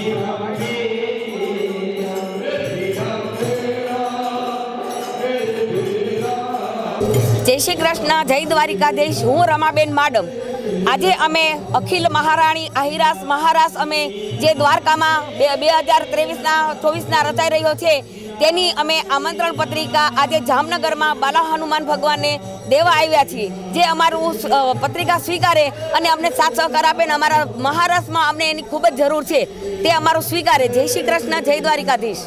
જય શ્રી કૃષ્ણ, જય દ્વારિકાધીશ। હું રમાબેન માડમ। આજે અમે અખિલ મહારાણી આહિરાસ મહારાસ અમે જે દ્વારકામાં 2023-24 રચાઈ રહ્યો છે તેની અમે આમંત્રણ પત્રિકા આજે જામનગરમાં બાલા હનુમાન ભગવાનને દેવા આવ્યા છીએ। જે અમારું પત્રિકા સ્વીકારે અને અમને સાથ સહકાર આપે ને અમારા મહારાષ્ટ્રમાં અમને એની ખૂબ જ જરૂર છે, તે અમારું સ્વીકારે। જય શ્રી કૃષ્ણ, જય દ્વારિકાધીશ।